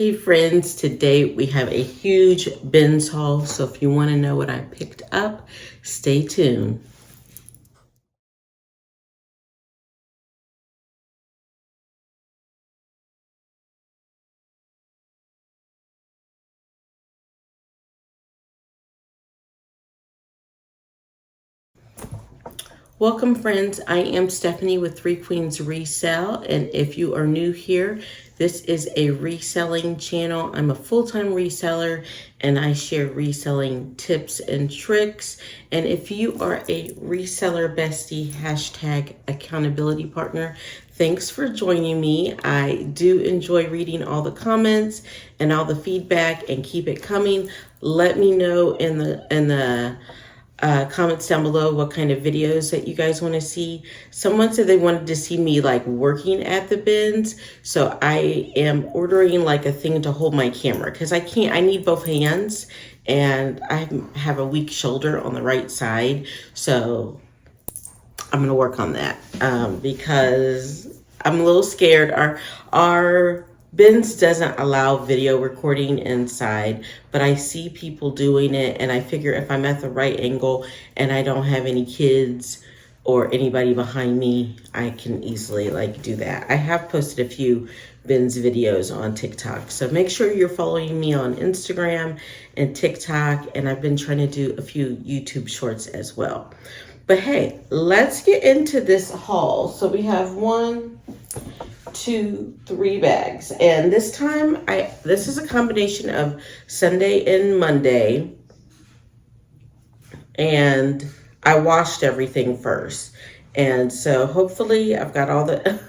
Hey friends, today we have a huge bins haul, so if you want to know what I picked up, stay tuned. Welcome friends, I am Stephanie with Three Queens Resale, and if you are new here, this is a reselling channel. I'm a full-time reseller and I share reselling tips and tricks. And if you are a reseller bestie, hashtag accountability partner, thanks for joining me. I do enjoy reading all the comments and all the feedback, and keep it coming. Let me know in the comments down below what kind of videos that you guys want to see. Someone said they wanted to see me like working at the bins, so I am ordering like a thing to hold my camera because I need both hands, and I have a weak shoulder on the right side, so I'm gonna work on that because I'm a little scared. Our bins doesn't allow video recording inside, but I see people doing it, and I figure if I'm at the right angle and I don't have any kids or anybody behind me, I can easily like do that. I have posted a few bins videos on TikTok, so make sure you're following me on Instagram and TikTok, and I've been trying to do a few YouTube shorts as well. But hey, let's get into this haul. So we have 1, 2, 3 bags, and this time this is a combination of Sunday and Monday, and I washed everything first, and so hopefully I've got all the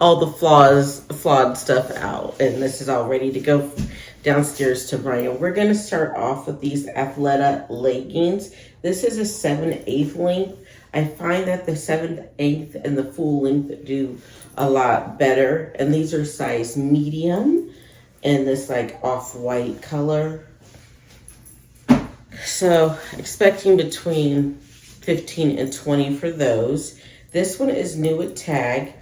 all the flawed stuff out, and this is all ready to go downstairs to Brian. We're gonna start off with these Athleta leggings. This is a 7/8 length. I find that the 7/8 and the full length do a lot better, and these are size medium in this like off-white color. So expecting between 15 and 20 for those. This one is new with tag.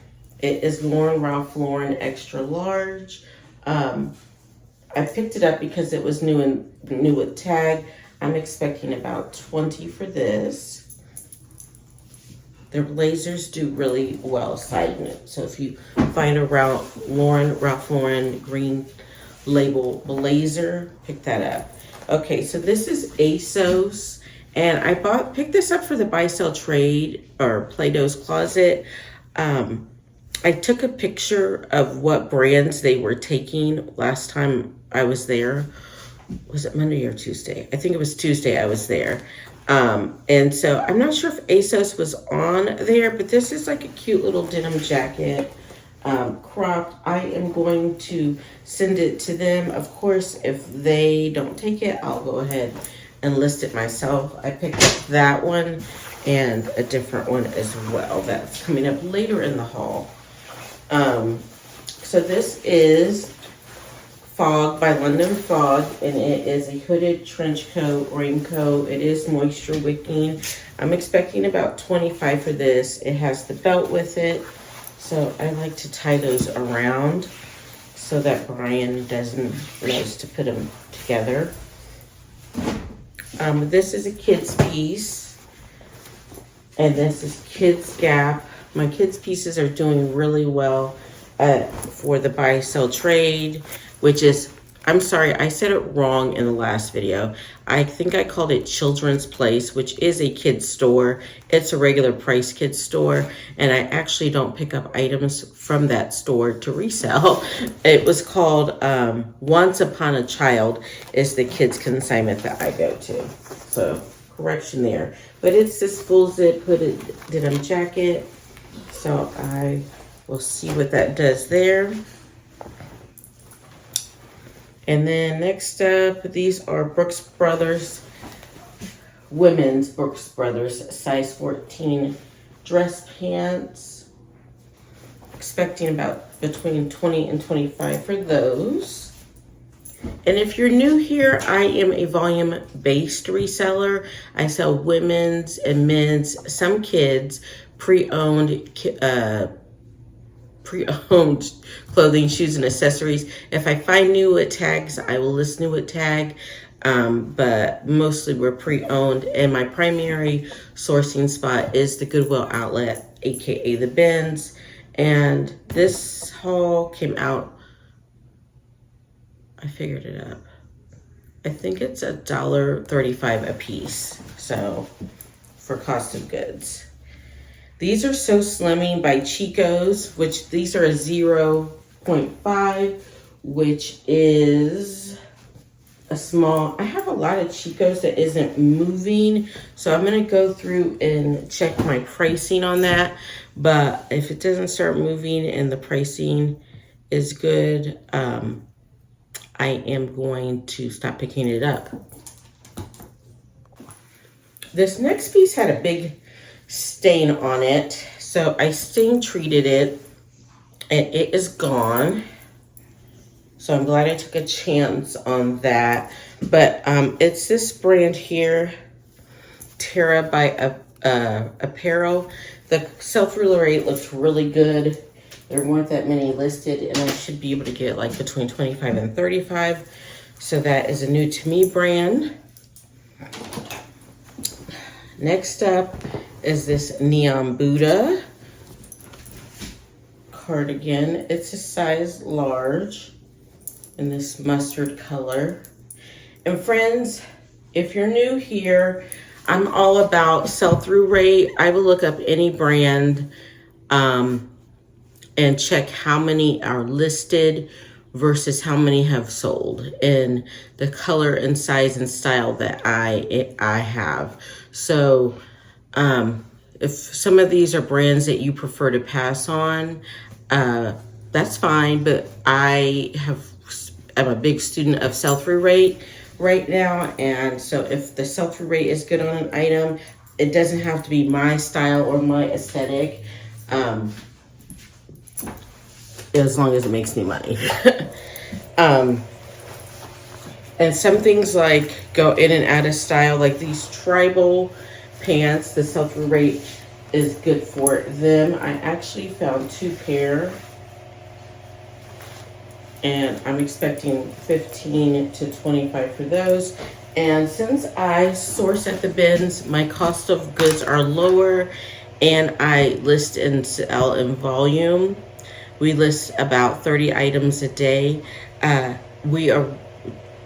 It is Ralph Lauren extra large. I picked it up because it was new with tag. I'm expecting about 20 for this. Their blazers do really well side knit. So if you find a Ralph Lauren green label blazer, pick that up. Okay, so this is ASOS, and I picked this up for the buy sell trade or Plato's Closet. I took a picture of what brands they were taking last time I was there. Was it Monday or Tuesday? I think it was Tuesday I was there. And so I'm not sure if ASOS was on there, but this is like a cute little denim jacket, cropped. I am going to send it to them. Of course, if they don't take it, I'll go ahead and list it myself. I picked up that one and a different one as well. That's coming up later in the haul. So this is Fog by London Fog, and it is a hooded trench coat, raincoat. It is moisture wicking. I'm expecting about 25 for this. It has the belt with it, so I like to tie those around so that Brian knows to put them together. This is a kid's piece, and this is Kids Gap. My kids' pieces are doing really well for the buy sell trade, which is, I'm sorry, I said it wrong in the last video. I think I called it Children's Place, which is a kid's store. It's a regular price kids store, and I actually don't pick up items from that store to resell. It was called Once Upon a Child is the kids consignment that I go to. So correction there. But it's this full zip hooded denim jacket. So I will see what that does there. And then next up, these are Brooks Brothers, women's Brooks Brothers, size 14 dress pants. Expecting about between 20 and 25 for those. And if you're new here, I am a volume-based reseller. I sell women's and men's, some kids, pre-owned pre-owned clothing, shoes, and accessories. If I find new with tags, I will list new with tag. But mostly we're pre-owned, and my primary sourcing spot is the Goodwill Outlet, aka the bins. And this haul came out, I figured it up, I think it's $1.35 a piece, so for cost of goods. These are So Slimming by Chico's, which these are a 0.5, which is a small. I have a lot of Chico's that isn't moving, so I'm gonna go through and check my pricing on that. But if it doesn't start moving and the pricing is good, I am going to stop picking it up. This next piece had a big stain on it, so I stain treated it and it is gone. So I'm glad I took a chance on that. But it's this brand here, Terra by Apparel. The sell-through rate looks really good. There weren't that many listed, and I should be able to get like between 25 and 35. So that is a new to me brand. Next up is this Neon Buddha cardigan. It's a size large in this mustard color. And friends, if you're new here, I'm all about sell-through rate. I will look up any brand and check how many are listed versus how many have sold, and the color and size and style that I have. So if some of these are brands that you prefer to pass on, that's fine, but I'm a big student of sell-through rate right now, and so if the sell-through rate is good on an item, it doesn't have to be my style or my aesthetic, as long as it makes me money. And some things like go in and out of style, like these tribal pants, the sell-through rate is good for them. I actually found 2 pair, and I'm expecting 15 to 25 for those. And since I source at the bins, my cost of goods are lower, and I list and sell in volume. We list about 30 items a day. We are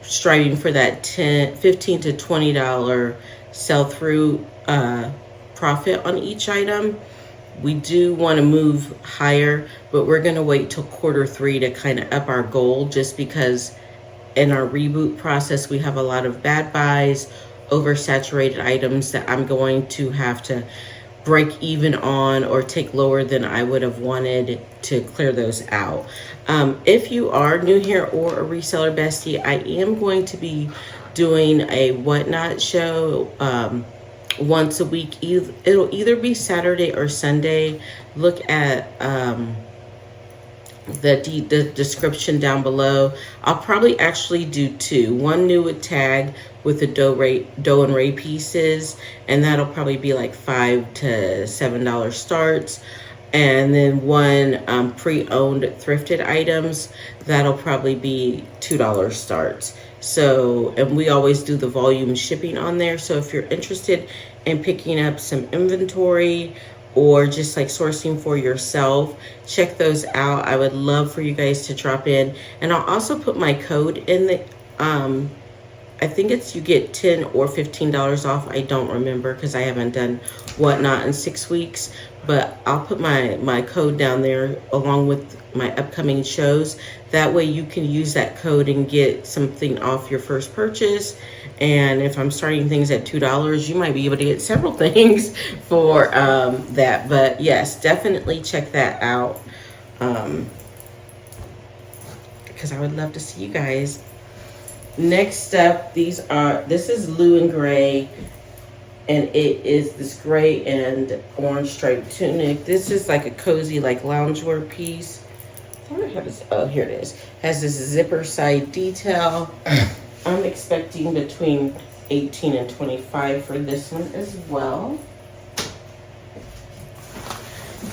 striving for that $15 to $20 sell-through profit on each item. We do want to move higher, but we're going to wait till Q3 to kind of up our goal, just because in our reboot process, we have a lot of bad buys, oversaturated items that I'm going to have to break even on or take lower than I would have wanted to clear those out. If you are new here or a reseller bestie, I am going to be doing a whatnot show once a week. It'll either be Saturday or Sunday. Look at the description down below. I'll probably actually do 2. One new with tag with the dough and ray pieces, and that'll probably be like $5 to $7 starts. And then one pre-owned thrifted items, that'll probably be $2 starts. So, and we always do the volume shipping on there. So if you're interested in picking up some inventory or just like sourcing for yourself, check those out. I would love for you guys to drop in. And I'll also put my code in the, I think it's you get $10 or $15 off. I don't remember because I haven't done whatnot in 6 weeks. But I'll put my code down there along with my upcoming shows. That way you can use that code and get something off your first purchase. And if I'm starting things at $2, you might be able to get several things for that. But yes, definitely check that out, because I would love to see you guys. Next up, this is Blue and Gray. And it is this gray and orange striped tunic. This is like a cozy, like loungewear piece. Oh, here it is. Has this zipper side detail. I'm expecting between 18 and 25 for this one as well.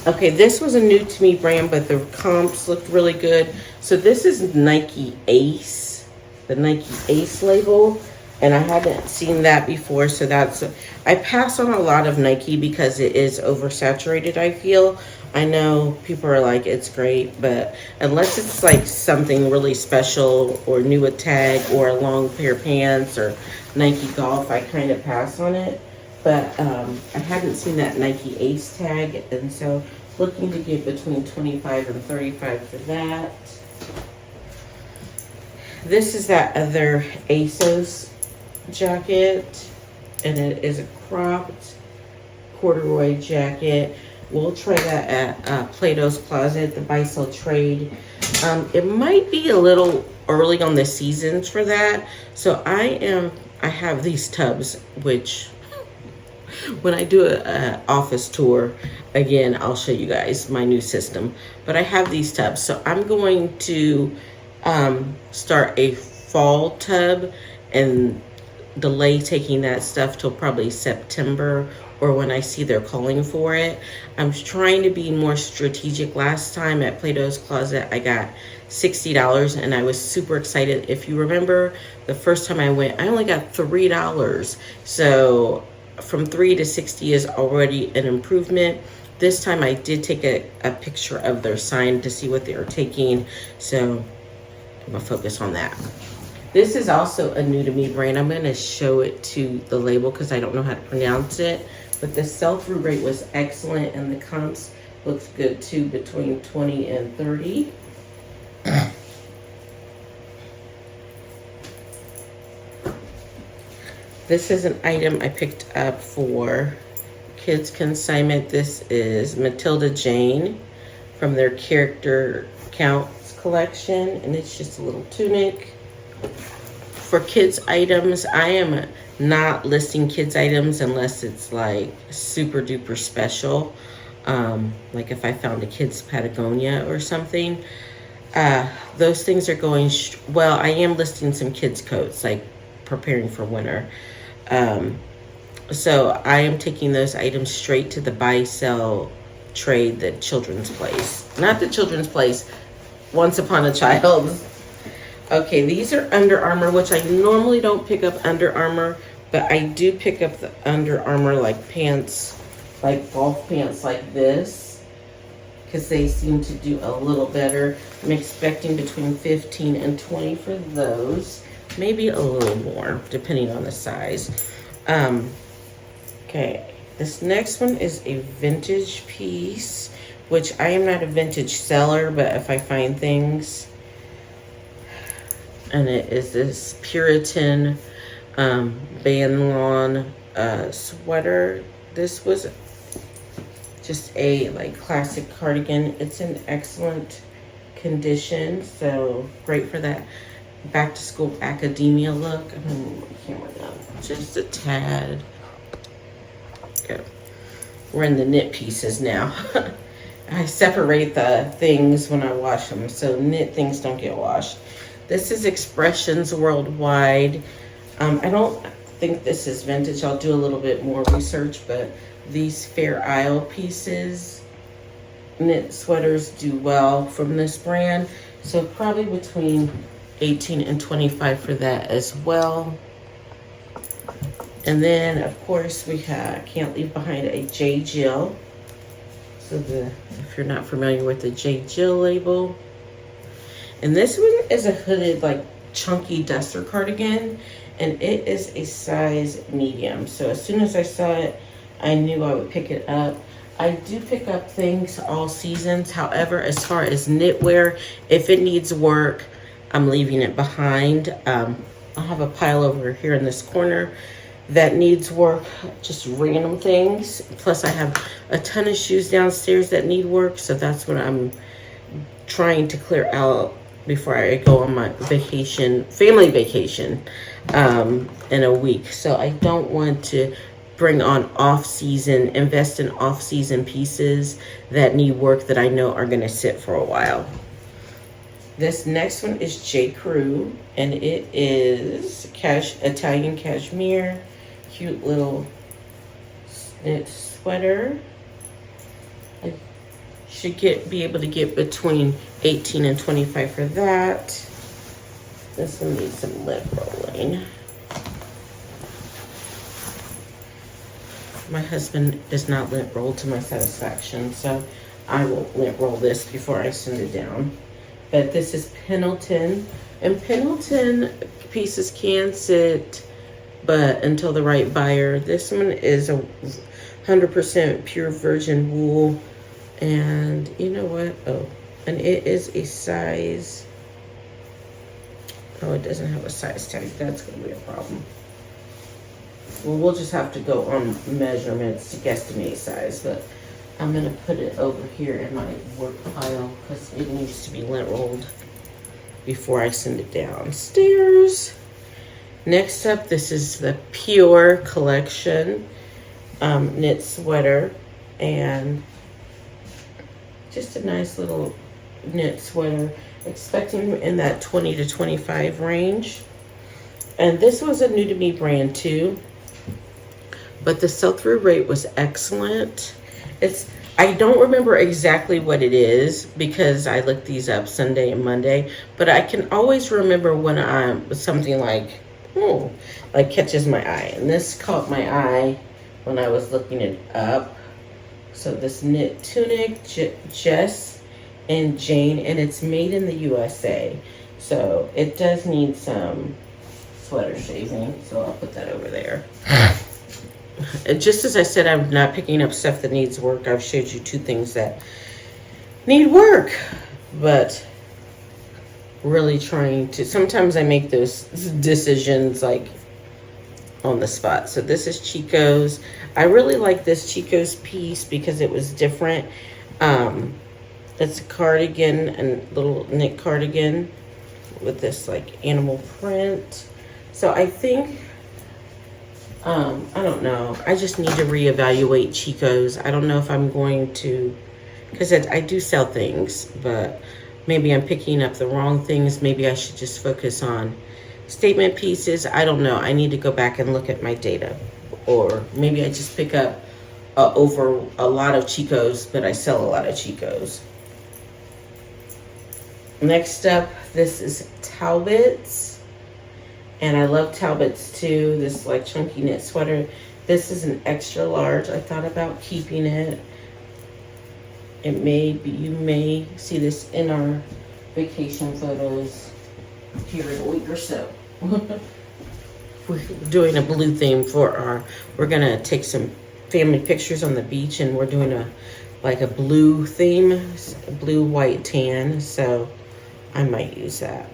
Okay, this was a new to me brand, but the comps looked really good. So this is Nike Ace, the Nike Ace label, and I hadn't seen that before. So I pass on a lot of Nike because it is oversaturated, I feel. I know people are like, it's great, but unless it's like something really special or new a tag or a long pair of pants or Nike Golf, I kind of pass on it. But I hadn't seen that Nike Ace tag, and so looking to get between 25 and 35 for that. This is that other ASOS jacket, and it is a cropped corduroy jacket. We'll try that at Plato's Closet, the buy sell trade. It might be a little early on the seasons for that, so I have these tubs, which when I do an office tour, again, I'll show you guys my new system. But I have these tubs, so I'm going to start a fall tub and delay taking that stuff till probably September or when I see they're calling for it. I'm trying to be more strategic. Last time at Plato's Closet, I got $60 and I was super excited. If you remember, the first time I went, I only got $3. So from 3 to 60 is already an improvement. This time I did take a picture of their sign to see what they were taking. So I'm gonna focus on that. This is also a new to me brand. I'm gonna show it to the label because I don't know how to pronounce it. But the sell-through rate was excellent and the comps looks good too, between 20 and 30. This is an item I picked up for kids consignment. This is Matilda Jane from their Character Counts collection, and it's just a little tunic. For kids items, I am not listing kids items unless it's like super duper special. Like if I found a kid's Patagonia or something. Those things are going, well, I am listing some kids coats, like preparing for winter. So I am taking those items straight to the buy sell trade, the Children's Place. Not the Children's Place, Once Upon a Child. Okay, these are Under Armour, which I normally don't pick up Under Armour, but I do pick up the Under Armour like pants, like golf pants like this, because they seem to do a little better. I'm expecting between 15 and 20 for those. Maybe a little more, depending on the size. Okay, this next one is a vintage piece, which I am not a vintage seller, but if I find things, and it is this Puritan Banlon sweater. This was just a like classic cardigan. It's in excellent condition, so great for that back to school academia look. I'm gonna move my camera down just a tad. Okay. We're in the knit pieces now. I separate the things when I wash them, so knit things don't get washed. This is Expressions Worldwide. I don't think this is vintage. I'll do a little bit more research, but these Fair Isle pieces, knit sweaters do well from this brand. So probably between 18 and 25 for that as well. And then of course we can't leave behind a J. Jill. So if you're not familiar with the J. Jill label. And this one is a hooded like chunky duster cardigan, and it is a size medium. So as soon as I saw it, I knew I would pick it up. I do pick up things all seasons. However, as far as knitwear, if it needs work, I'm leaving it behind. I have a pile over here in this corner that needs work, just random things. Plus I have a ton of shoes downstairs that need work, so that's what I'm trying to clear out before I go on my vacation, family vacation, in a week. So I don't want to bring on off-season, invest in off-season pieces that need work that I know are gonna sit for a while. This next one is J. Crew, and it is Italian cashmere, cute little knit sweater. Should be able to get between 18 and 25 for that. This one needs some lint rolling. My husband does not lint roll to my satisfaction, so I will lint roll this before I send it down. But this is Pendleton, and Pendleton pieces can sit, but until the right buyer. This one is a 100% pure virgin wool, and you know what? Oh, and it is a size. Oh, it doesn't have a size tag. That's going to be a problem. Well, we'll just have to go on measurements to guesstimate size, but I'm going to put it over here in my work pile because it needs to be lint rolled before I send it downstairs. Next up, this is the Pure Collection knit sweater, and just a nice little knit sweater, expecting in that 20 to 25 range. And this was a new to me brand too, but the sell-through rate was excellent. I don't remember exactly what it is because I looked these up Sunday and Monday, but I can always remember when something like, like catches my eye. And this caught my eye when I was looking it up. So this knit tunic, Jess and Jane, and it's made in the USA. So it does need some sweater shaving, so I'll put that over there. Just as I said, I'm not picking up stuff that needs work. I've showed you two things that need work, but really trying to, sometimes I make those decisions like on the spot. So this is Chico's. I really like this Chico's piece because it was different. It's a cardigan, and little knit cardigan with this like animal print. So I think, I don't know. I just need to reevaluate Chico's. I don't know if I'm going to, because I do sell things, but maybe I'm picking up the wrong things. Maybe I should just focus on statement pieces. I don't know. I need to go back and look at my data. Or maybe I just pick up over a lot of Chico's, but I sell a lot of Chico's. Next up, this is Talbot's. And I love Talbot's too. This like chunky knit sweater. This is an extra large. I thought about keeping it. You may see this in our vacation photos here in a week or so. We're doing a blue theme for we're gonna take some family pictures on the beach, and we're doing a blue theme, blue, white, tan. So I might use that.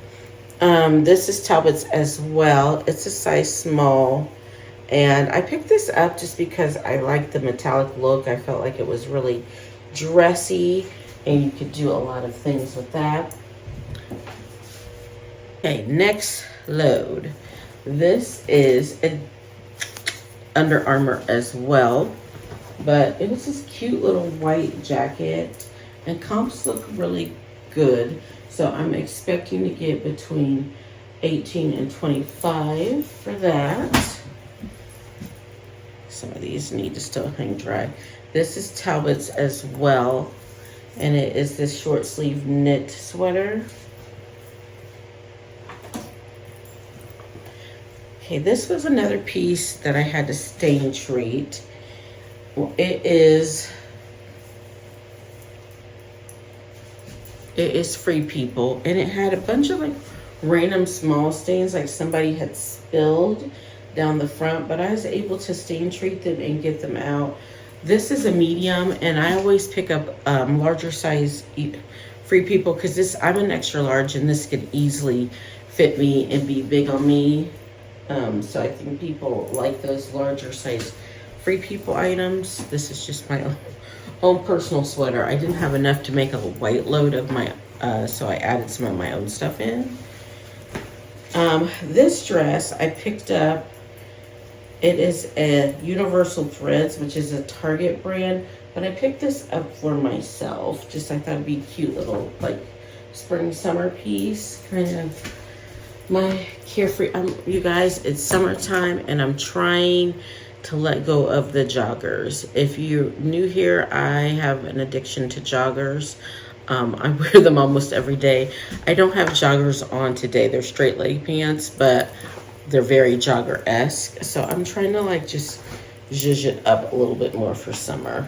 This is Talbot's as well. It's a size small, and I picked this up just because I like the metallic look. I felt like it was really dressy, and you could do a lot of things with that. Okay, next load. This is an Under Armour as well, but it was this cute little white jacket, and comps look really good. So I'm expecting to get between 18 and 25 for that. Some of these need to still hang dry. This is Talbot's as well, and it is this short sleeve knit sweater. Okay, this was another piece that I had to stain treat. Well, it is Free People, and it had a bunch of like random small stains, like somebody had spilled down the front, but I was able to stain treat them and get them out. This is a medium, and I always pick up larger size Free People because I'm an extra large, and this could easily fit me and be big on me. So I think people like those larger size Free People items. This is just my own personal sweater. I didn't have enough to make a white load of my, so I added some of my own stuff in. This dress I picked up. It is a Universal Threads, which is a Target brand, but I picked this up for myself. Just I thought it'd be a cute little like spring summer piece, kind of my carefree. You guys, it's summertime, and I'm trying to let go of the joggers. If you're new here, I have an addiction to joggers. I wear them almost every day. I don't have joggers on today. They're straight leg pants, but they're very jogger-esque. So I'm trying to like just zhuzh it up a little bit more for summer.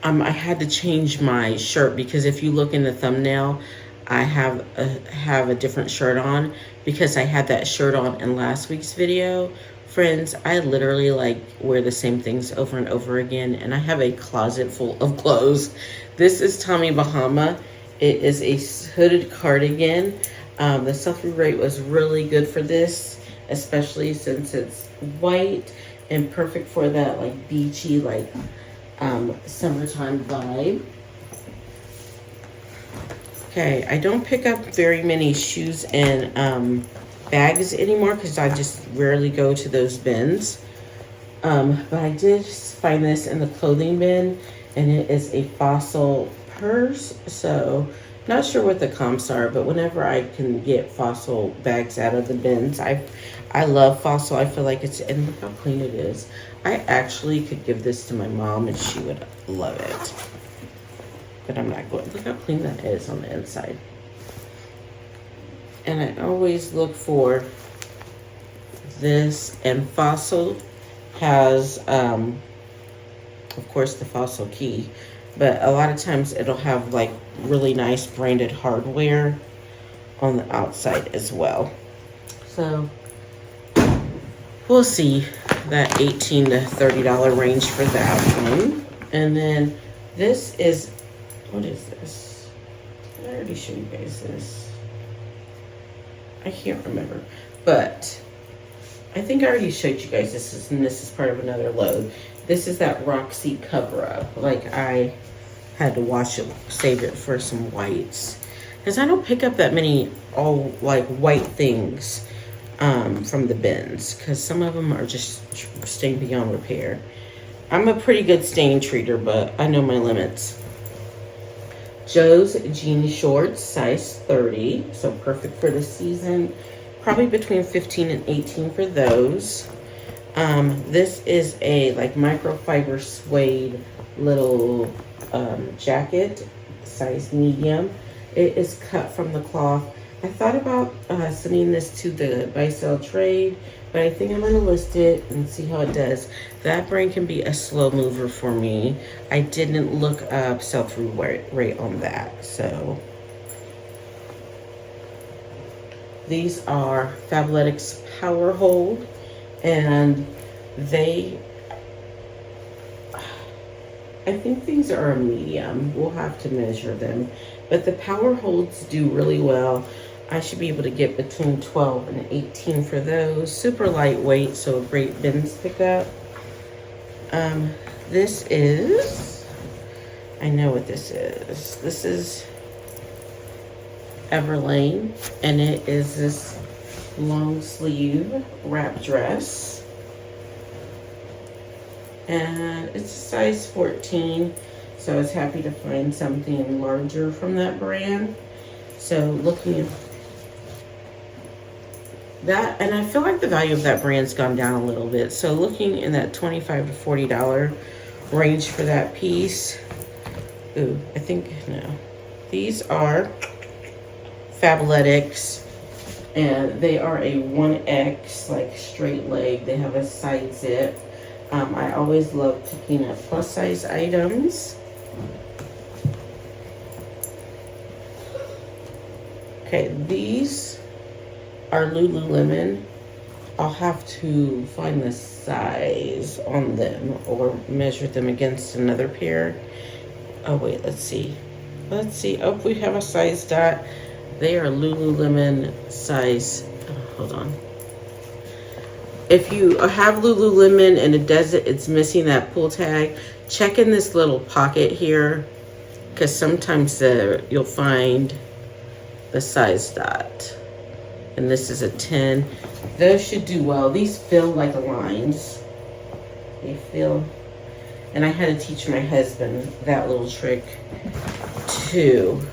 I had to change my shirt because if you look in the thumbnail, I have a different shirt on because I had that shirt on in last week's video. Friends, I literally like wear the same things over and over again, and I have a closet full of clothes. This is Tommy Bahama. It is a hooded cardigan. The sell-through rate was really good for this, especially since it's white and perfect for that like beachy, like summertime vibe. Okay, I don't pick up very many shoes and bags anymore because I just rarely go to those bins. But I did find this in the clothing bin, and it is a Fossil purse. So not sure what the comps are, but whenever I can get Fossil bags out of the bins, I love Fossil. I feel like it's, and look how clean it is. I actually could give this to my mom and she would love it. But I'm not going. Look how clean that is on the inside. And I always look for this, and Fossil has, of course, the Fossil key, but a lot of times it'll have like really nice branded hardware on the outside as well. So we'll see that $18 to $30 range for that one. And then this is, what is this? Did I already show you guys this? I can't remember, but I think I already showed you guys this, and this is part of another load. This is that Roxy cover up. Like I had to wash it, save it for some whites, because I don't pick up that many all like white things from the bins, because some of them are just stained beyond repair. I'm a pretty good stain treater, but I know my limits. Joe's jean shorts, size 30, so perfect for the season. Probably between 15 and 18 for those. This is a like microfiber suede little jacket, size medium. It is cut from the cloth. I thought about sending this to the buy sell trade, but I think I'm going to list it and see how it does. That brand can be a slow mover for me. I didn't look up sell-through rate on that. So these are Fabletics Power Hold, and I think these are a medium. We'll have to measure them, but the Power Holds do really well. I should be able to get between 12 and 18 for those. Super lightweight, so a great bins pickup. This is, I know what this is. This is Everlane, and it is this long sleeve wrap dress. And it's a size 14, so I was happy to find something larger from that brand. So looking at that, and I feel like the value of that brand's gone down a little bit. So looking in that $25 to $40 range for that piece. Ooh, I think, no. These are Fabletics, and they are a 1X, like straight leg. They have a side zip. I always love picking up plus size items. Okay, these are Lululemon. I'll have to find the size on them or measure them against another pair. Oh wait, let's see. Let's see. Oh, we have a size dot. They are Lululemon size. Oh, hold on. If you have Lululemon and it's missing that pull tag, check in this little pocket here, because sometimes you'll find the size dot. And this is a 10. Those should do well. These feel like lines. They feel, and I had to teach my husband that little trick too.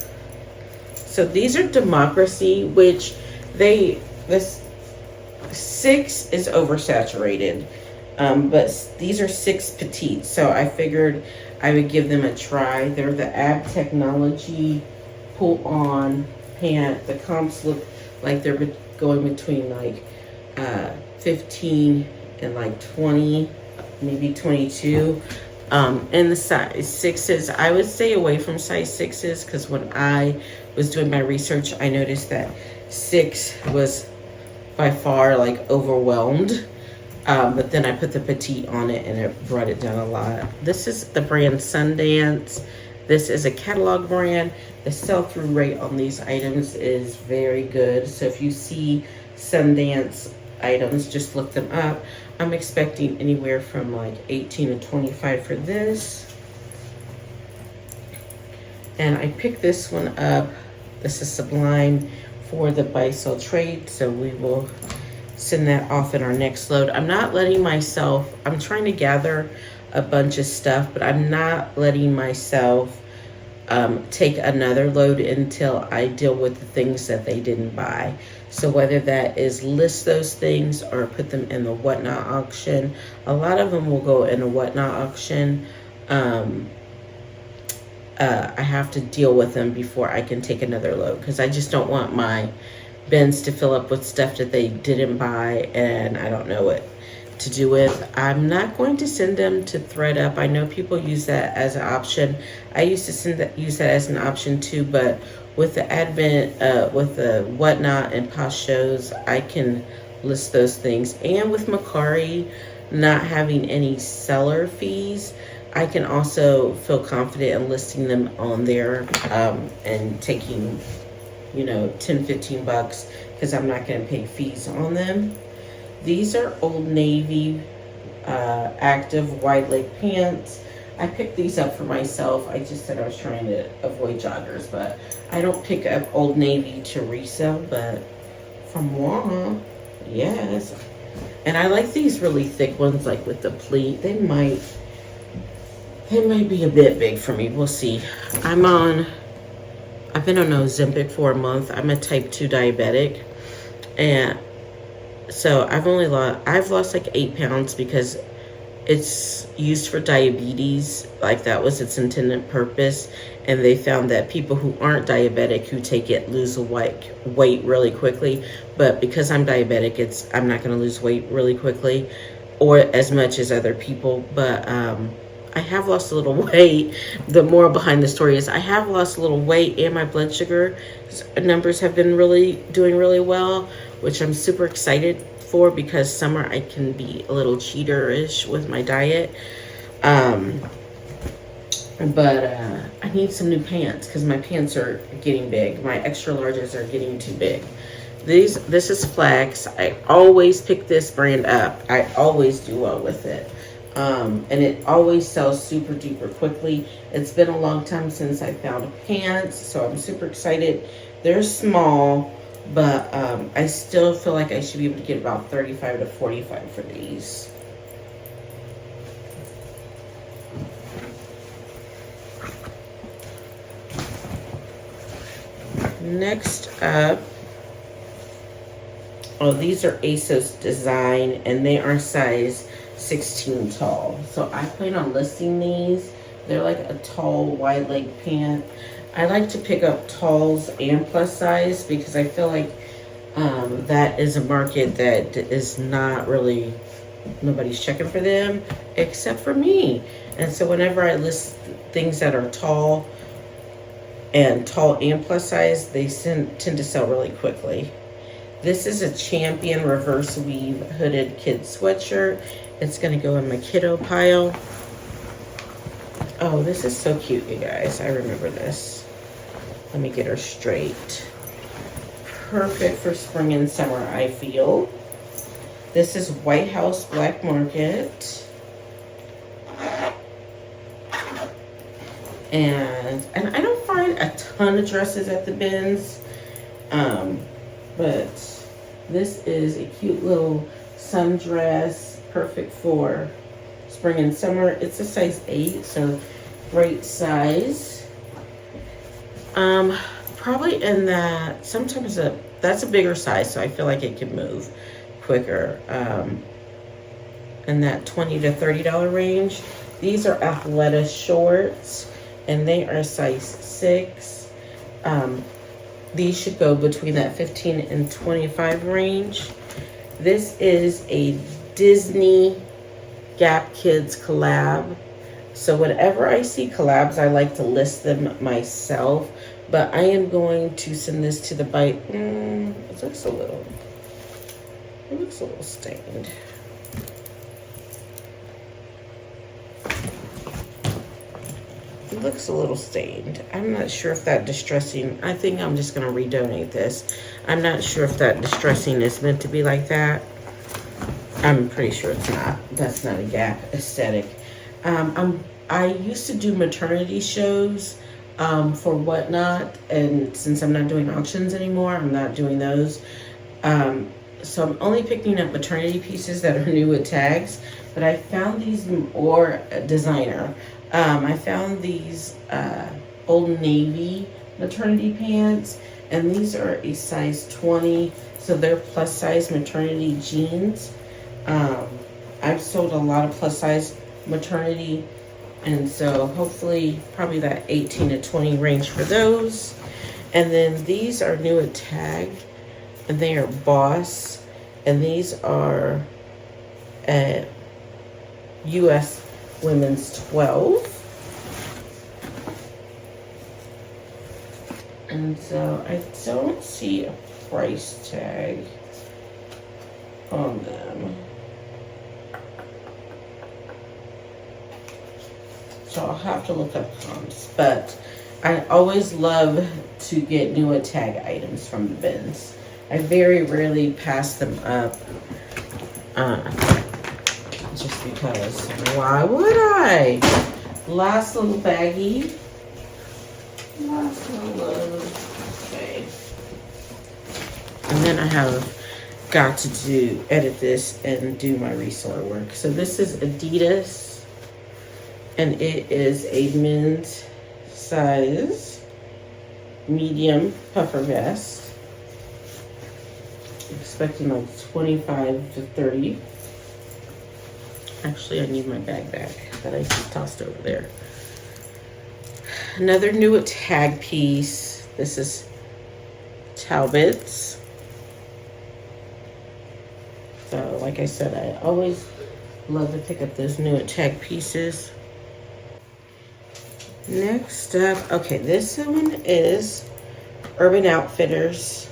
So these are Democracy, which 6 is oversaturated, but these are 6 petite, so I figured I would give them a try. They're the Ab Technology pull-on pant. The comps look like they're going between like 15 and like 20, maybe 22. And the size 6s, I would stay away from size 6s because when I was doing my research, I noticed that 6 was by far like overwhelmed. But then I put the petite on it and it brought it down a lot. This is the brand Sundance. This is a catalog brand. The sell-through rate on these items is very good. So if you see Sundance items, just look them up. I'm expecting anywhere from like 18 to 25 for this. And I picked this one up. This is Sublime for the buy-sell trade. So we will send that off in our next load. I'm not letting myself, I'm trying to gather a bunch of stuff, but I'm not letting myself take another load until I deal with the things that they didn't buy. So whether that is list those things or put them in the whatnot auction, a lot of them will go in a whatnot auction. I have to deal with them before I can take another load because I just don't want my bins to fill up with stuff that they didn't buy and I don't know what to do with. I'm not going to send them to ThreadUp. I know people use that as an option. I used to use that as an option too, but with the advent, with the whatnot and Posh shows, I can list those things. And with Mercari not having any seller fees, I can also feel confident in listing them on there and taking, you know, 10, 15 bucks because I'm not going to pay fees on them. These are Old Navy active wide leg pants. I picked these up for myself. I just said I was trying to avoid joggers, but I don't pick up Old Navy to resell, but from Walmart, yes. And I like these really thick ones, like with the pleat. They might be a bit big for me. We'll see. I've been on Ozempic for a month. I'm a type 2 diabetic, and so I've lost like 8 pounds because it's used for diabetes. Like that was its intended purpose. And they found that people who aren't diabetic who take it lose weight really quickly. But because I'm diabetic, I'm not going to lose weight really quickly or as much as other people. But I have lost a little weight. The moral behind the story is I have lost a little weight and my blood sugar numbers have been doing really well, which I'm super excited for because summer I can be a little cheater-ish with my diet. But I need some new pants because my pants are getting big. My extra larges are getting too big. This is Flax. I always pick this brand up. I always do well with it. And it always sells super duper quickly. It's been a long time since I found pants, so I'm super excited. They're small, but I still feel like I should be able to get about 35 to 45 for these. Next up, these are ASOS Design, and they are size 16 tall. So I plan on listing these. They're like a tall, wide leg pant. I like to pick up talls and plus size because I feel like that is a market that is not really, nobody's checking for them except for me. And so whenever I list things that are tall and plus size, they tend to sell really quickly. This is a Champion reverse weave hooded kid sweatshirt. It's gonna go in my kiddo pile. Oh, this is so cute, you guys. I remember this. Let me get her straight. Perfect for spring and summer, I feel. This is White House Black Market. And I don't find a ton of dresses at the bins. But this is a cute little sundress, perfect for spring and summer. It's a size 8, so great size. Probably in that, sometimes that's a bigger size, so I feel like it can move quicker, in that $20 to $30 range. These are Athleta shorts, and they are size 6. These should go between that 15 and 25 range. This is a Disney Gap Kids collab. So whenever I see collabs, I like to list them myself. But I am going to send this to the bite. It looks a little stained. It looks a little stained. I'm not sure if that distressing, I think I'm just gonna redonate this. I'm not sure if that distressing is meant to be like that. I'm pretty sure it's not. That's not a Gap aesthetic. I used to do maternity shows for Whatnot, and since I'm not doing auctions anymore, I'm not doing those. So I'm only picking up maternity pieces that are new with tags, but I found these, or designer. I found these Old Navy maternity pants, and these are a size 20, so they're plus size maternity jeans. I've sold a lot of plus size maternity, and so hopefully probably that 18 to 20 range for those. And then these are new at Tag, and they are Boss, and these are at US Women's 12. And so I don't see a price tag on them. So I'll have to look up comps, but I always love to get new at Tag items from the bins. I very rarely pass them up, just because, why would I? Last little baggie. Last little load. Okay. And then I have got to edit this and do my reseller work. So this is Adidas, and it is a men's size medium puffer vest. Expecting like 25 to 30. Actually, I need my bag back that I just tossed over there. Another new at Tag piece. This is Talbot's. So, like I said, I always love to pick up those new at Tag pieces. Next up, okay, this one is Urban Outfitters.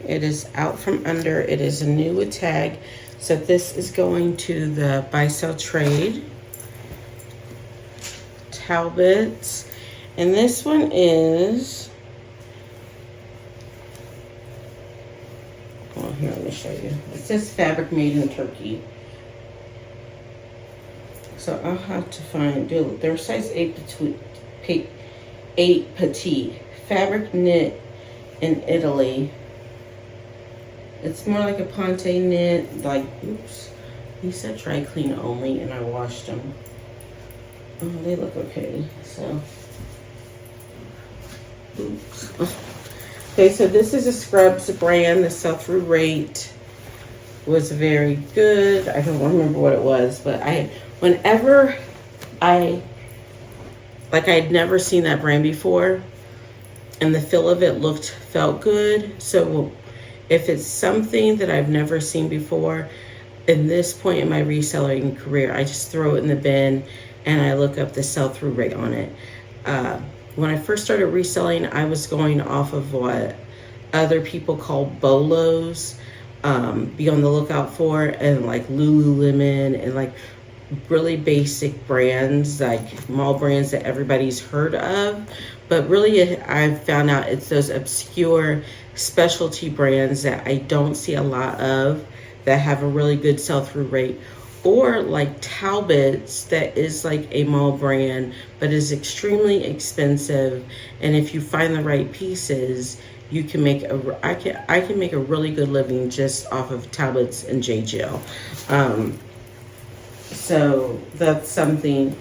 It is out from under. It is a new with Tag. So this is going to the buy sell trade. Talbot's. And this one is, well, here, let me show you. It says fabric made in Turkey. So I'll have to find, they're size 8 petite. Fabric knit in Italy. It's more like a ponte knit, like, oops. He said dry clean only, and I washed them. Oh, they look okay, so. Oops. Okay, so this is a Scrubs brand. The sell-through rate was very good. I don't remember what it was, but whenever I had never seen that brand before, and the feel of it felt good. So if it's something that I've never seen before, in this point in my reselling career, I just throw it in the bin and I look up the sell-through rate on it. When I first started reselling, I was going off of what other people call BOLOs, be on the lookout for, and like Lululemon and like really basic brands, like mall brands that everybody's heard of. But really, I've found out it's those obscure specialty brands that I don't see a lot of that have a really good sell-through rate, or like Talbot's, that is like a mall brand but is extremely expensive, and if you find the right pieces, you can make I can make a really good living just off of Talbot's and JGL. So that's something.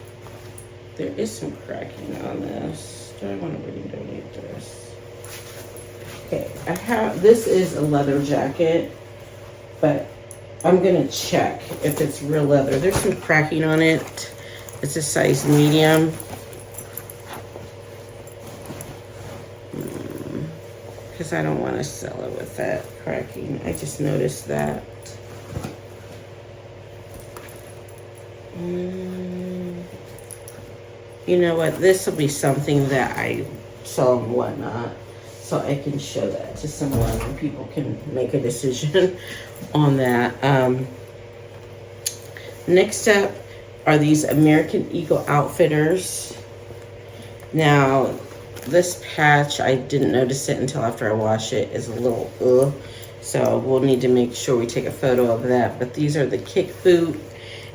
There is some cracking on this. Do I want to really donate this? Okay, this is a leather jacket. but I'm gonna check if it's real leather. There's some cracking on it. It's a size medium. Because I don't want to sell it with that cracking. I just noticed that. You know what? This will be something that I sell and whatnot, so I can show that to someone and people can make a decision on that. Next up are these American Eagle Outfitters. Now, this patch, I didn't notice it until after I wash it, is a little ugh. So we'll need to make sure we take a photo of that. But these are the kick boot,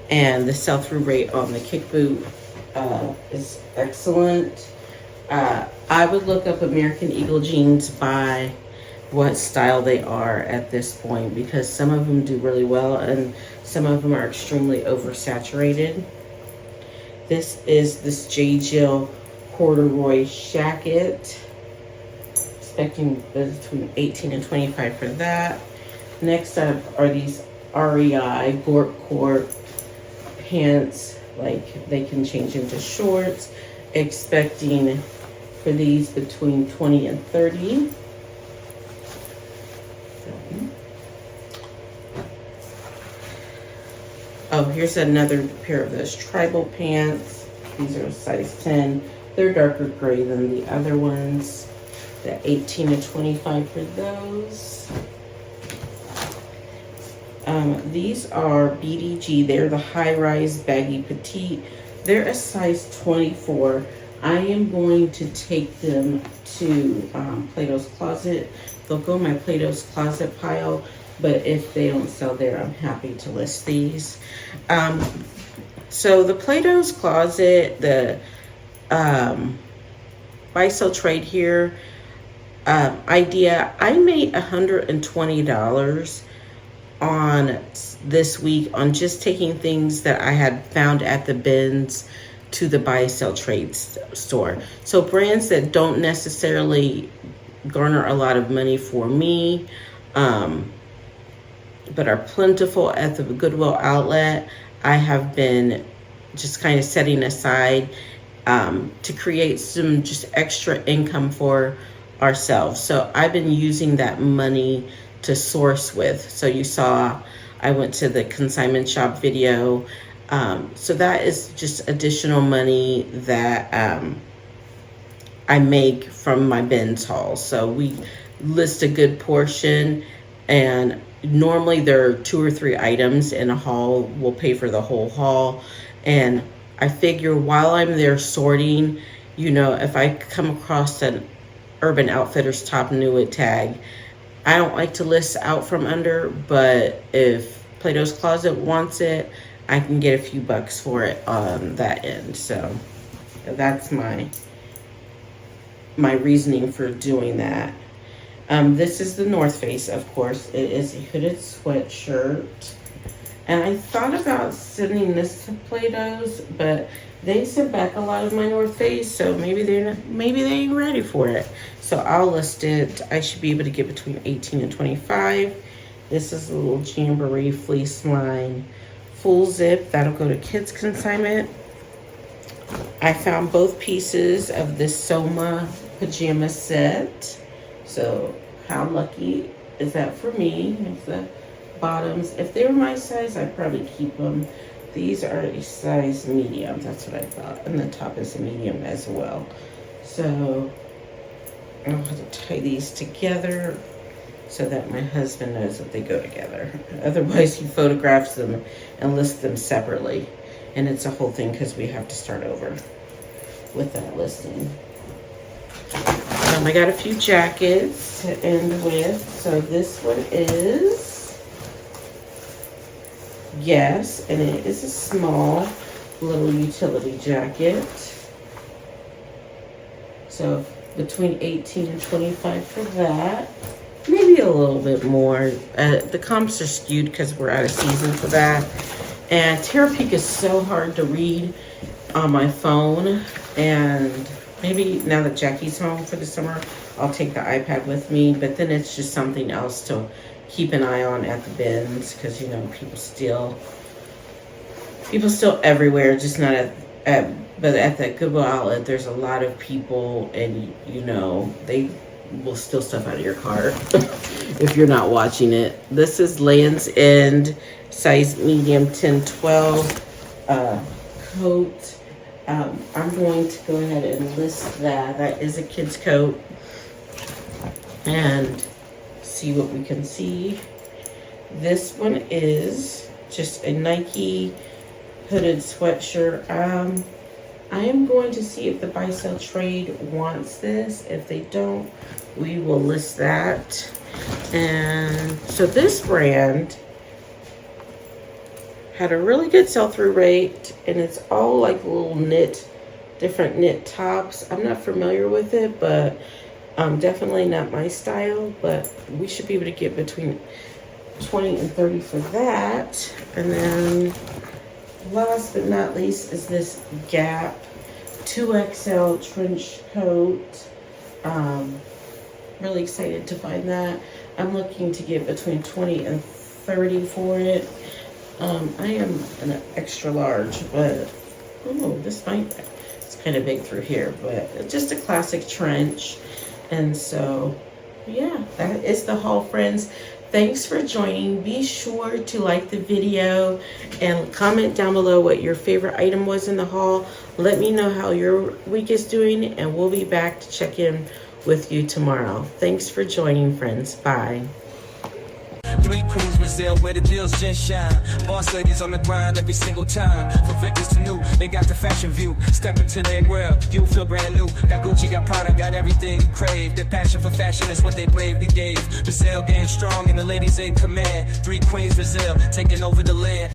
and the sell-through rate on the kick boot is excellent. I would look up American Eagle jeans by what style they are at this point, because some of them do really well and some of them are extremely oversaturated. This is this J. Jill corduroy jacket, expecting between 18 and 25 for that. Next up are these REI Gort Court pants, like they can change into shorts, expecting for these between 20 and 30. Oh, here's another pair of those tribal pants. These are a size 10. They're darker gray than the other ones. The 18 to 25 for those. These are BDG. They're the high-rise baggy petite. They're a size 24. I am going to take them to Plato's Closet. They'll go in my Plato's Closet pile, but if they don't sell there, I'm happy to list these. So the Plato's Closet, the buy sell trade here idea, I made $120 on this week on just taking things that I had found at the bins to the buy sell trade store. So brands that don't necessarily garner a lot of money for me, but are plentiful at the Goodwill Outlet, I have been just kind of setting aside to create some just extra income for ourselves. So I've been using that money to source with. So you saw I went to the consignment shop video. So that is just additional money that I make from my bins haul. So we list a good portion, and normally there are 2 or 3 items in a haul. We'll pay for the whole haul. And I figure while I'm there sorting, you know, if I come across an Urban Outfitters top new it tag, I don't like to list out from under, but if Plato's Closet wants it, I can get a few bucks for it on that end. So that's my reasoning for doing that. This is the North Face, of course. It is a hooded sweatshirt. And I thought about sending this to Plato's, but they sent back a lot of my North Face, so maybe they ain't ready for it. So I'll list it. I should be able to get between 18 and 25. This is a little Jamboree fleece line, full zip. That'll go to kids consignment. I found both pieces of this Soma pajama set. So how lucky is that for me? It's the bottoms. If they were my size, I'd probably keep them. These are a size medium. That's what I thought. And the top is a medium as well. So I'll have to tie these together so that my husband knows that they go together. Otherwise, he photographs them and lists them separately. And it's a whole thing because we have to start over with that listing. I got a few jackets to end with. So this one is Yes, and it is a small little utility jacket. So between 18 and 25 for that. Maybe a little bit more. The comps are skewed because we're out of season for that. And Tara Peak is so hard to read on my phone. And maybe now that Jackie's home for the summer, I'll take the iPad with me, but then it's just something else to keep an eye on at the bins, because you know people still everywhere, just not but at the Goodwill Outlet there's a lot of people, and you know they will steal stuff out of your car if you're not watching it. This is Land's End size medium 10-12 coat. I'm going to go ahead and list that. That is a kid's coat, and see what we can see. This one is just a Nike hooded sweatshirt. I am going to see if the buy sell trade wants this. If they don't, we will list that. And so this brand had a really good sell-through rate, and it's all like little different knit tops. I'm not familiar with it, but definitely not my style, but we should be able to get between 20 and 30 for that. And then last but not least is this Gap 2XL trench coat. Really excited to find that. I'm looking to get between 20 and 30 for it. I am an extra large, but oh, it's kind of big through here, but it's just a classic trench. And so yeah, that is the haul, friends. Thanks for joining. Be sure to like the video and comment down below what your favorite item was in the haul. Let me know how your week is doing, and we'll be back to check in with you tomorrow. Thanks for joining, friends. Bye. 3 Queens Resale, where the deals just shine. Boss ladies on the grind every single time. From victors to new, they got the fashion view. Step into their world, you feel brand new. Got Gucci, got Prada, got everything you crave. Their passion for fashion is what they bravely gave. Resale getting strong and the ladies in command. 3 Queens Resale, taking over the land.